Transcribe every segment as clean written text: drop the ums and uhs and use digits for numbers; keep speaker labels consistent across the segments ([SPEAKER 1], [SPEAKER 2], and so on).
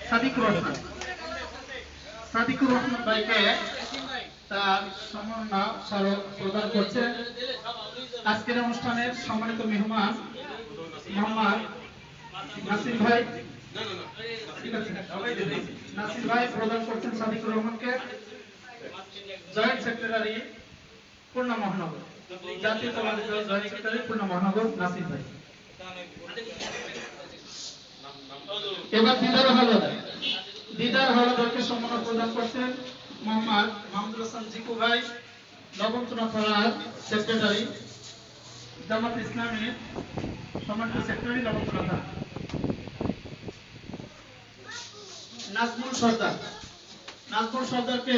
[SPEAKER 1] সাদিকুর রহমান। সাদিকুর রহমান ভাইকে তার সম্মাননা স্মারক প্রদান করছে আজকের অনুষ্ঠানের সম্মানিত মেহমান মোহাম্মদ নাসির ভাই। নাসির ভাই প্রদান করছেন সাদিকুর রহমানকে জয়েন্ট সেক্রেটারি খুলনা মহানগর, জাতীয়তাবাদী দল জয়েন্ট সেক্রেটারি খুলনা মহানগর নাসির ভাই। এবার দিদার হলদারকে সম্মান প্রদান করছেন মোহাম্মদ মাহমুদুল হাসান জিকু ভাই, নবমতলা থানার সেক্রেটারি জামাত ইসলামীর সম্মানিত সেক্রেটারি নবমতলা থানা। নাজমুল সর্দারকে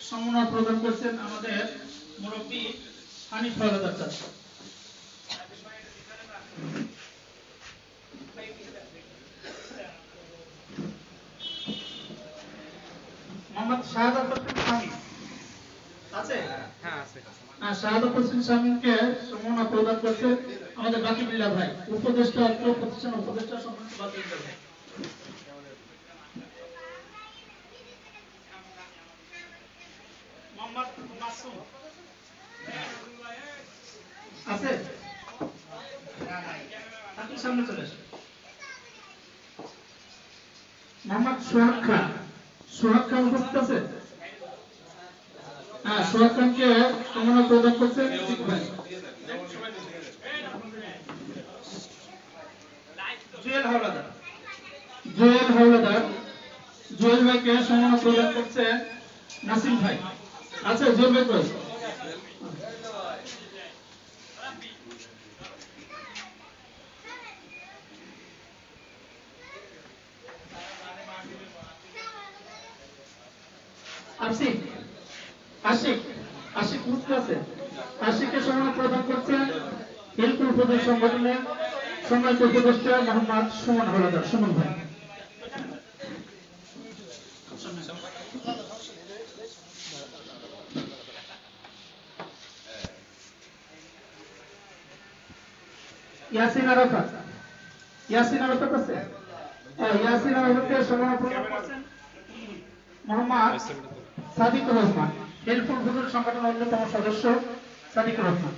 [SPEAKER 1] সম্মান প্রদান করছেন আমাদের মুরব্বী হানিফ হলদার চাচা। মোহাম্মদ শাহাদাত হোসেন শামীম আছে? হ্যাঁ আছে। শাহাদাত হোসেন শামীমকে সম্মান প্রদান করছে আমাদের বাকিবিল্লাহ ভাই, উপদেষ্টা অর্থ প্রতিষ্ঠান উপদেষ্টা সম্মানিত বাকিবিল্লাহ ভাই। মোহাম্মদ মাসুম আছে? আপনি সামনে চলে আসুন। মোহাম্মদ সোহাগ খান উপস্থিত আছে? হ্যাঁ, সোহাগ খানকে সম্মান প্রদান করছেন জিকু ভাই। জুয়েল ভাইকে সম্মান প্রদান করছেন নাসিম ভাই। আচ্ছা, জুয়েল ভাই কই? আশিক বুঝতে আছে? আশিককে সম্মান প্রদান করছেন হিলকুল প্রদেশ সংগঠনের সম্মানিত উপদেষ্টা মোহাম্মদ সুমন হলদার। সুমন ভাই। ইয়াসিন আরাফাত আছে? ইয়াসিন আরাফাতকে সম্মান প্রদান করছেন মোহাম্মদ সাদিকুর রহমান, হেলফুল হুজুর সংগঠনের অন্যতম সদস্য সাদিকুর রহমান।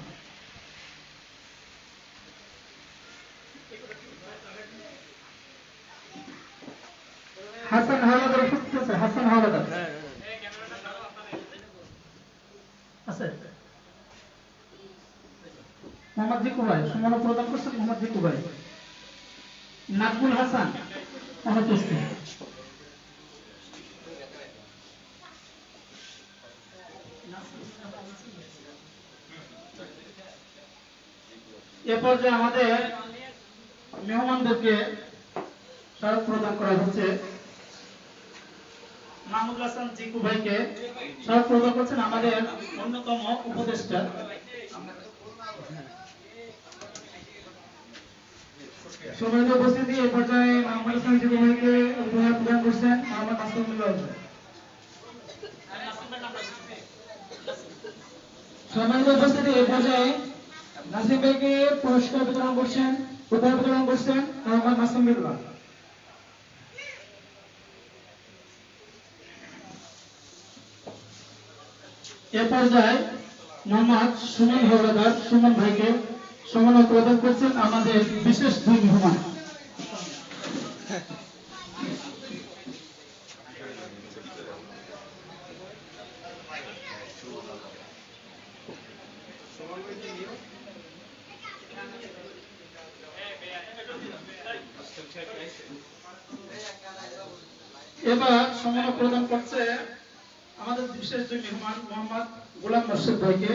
[SPEAKER 1] হাসান হাওলাদার উপস্থিত আছে? হাসান হাওলাদার আছে? মোহাম্মদ জিকু ভাই সম্মান প্রদান করছেন মোহাম্মদ জিকু ভাই। নাজমুল হাসান অনুপস্থিত। এ পর্যায়ে আমাদের মেহমানদেরকে স্মারক প্রদান করা হচ্ছে। মাহমুদুল হাসান জিকু ভাইকে স্মারক প্রদান করছেন আমাদের অন্যতম উপদেষ্টা। সম্মানিত উপস্থিতি, এ পর্যায়ে মাহমুদুল হাসান জিকু ভাইকে উপহার প্রদান করছেন মোহাম্মদ নাসিমুল্লাহ। সম্মানিত উপস্থিতি, এ পর্যায়ে নাসিম ভাইকে পুরস্কার বিতরণ করছেন, উপহার বিতরণ করছেন মোহাম্মদ নাসিমুল্লাহ। এ পর্যায়ে মোহাম্মদ সুমন হলদার সুমন ভাইকে সম্মান প্রদান করছেন আমাদের বিশেষ দুই মেহমান। এবার সম্মান প্রদান করছে আমাদের বিশেষ দুই মেহমান মোহাম্মদ গোলাম মোর্শেদ ভাইকে,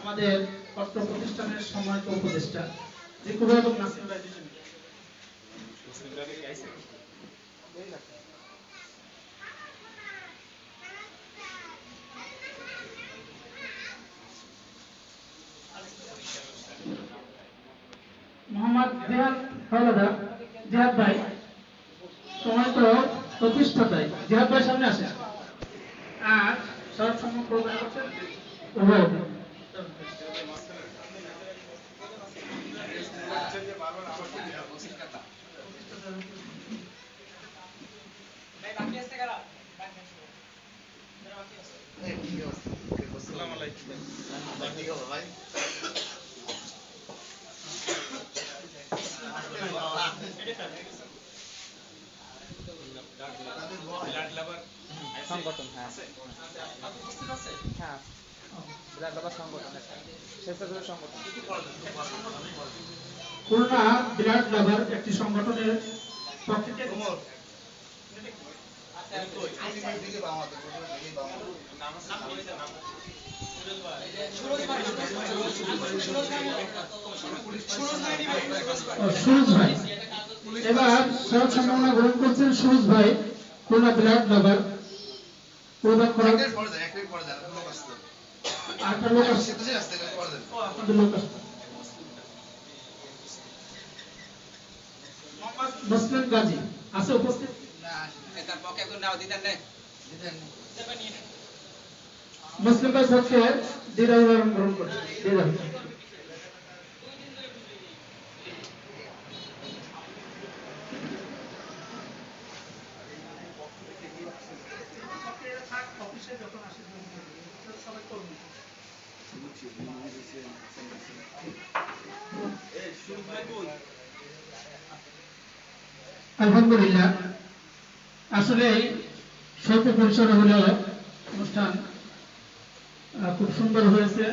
[SPEAKER 1] আমাদের অর্থ প্রতিষ্ঠানের সম্মানিত উপদেষ্টা জিকু ভাই এবং নাসির ভাই দুজনে। মোহাম্মদ জিহাদ ভাই সম্মানিত প্রতিষ্ঠাতা জিহাদ ভাই সামনে আসে। আর স্মারক সম্মান প্রদান করছেন
[SPEAKER 2] সংগঠন, হ্যাঁ হ্যাঁ, ব্লাড লাভার সংগঠন, স্বেচ্ছাসেবী সংগঠন।
[SPEAKER 1] খুলনা ব্লাড লাভার একটি সংগঠনের পক্ষ থেকে সুরজ ভাই এবার সব সম্মাননা গ্রহণ করছেন সুরজ ভাই খুলনা ব্লাড লাভার প্রদান করেন আরেকটা লোক আসছে আপনাদের লোক আসছে মুসলিম গাজী আছে উপস্থিত মুসলিম ভাই পক্ষে দিদা উদাহরণ গ্রহণ করছে দিদা আলহামদুলিল্লাহ আসলে স্বল্প পরিসরে হলেও অনুষ্ঠান খুব সুন্দর হয়েছে।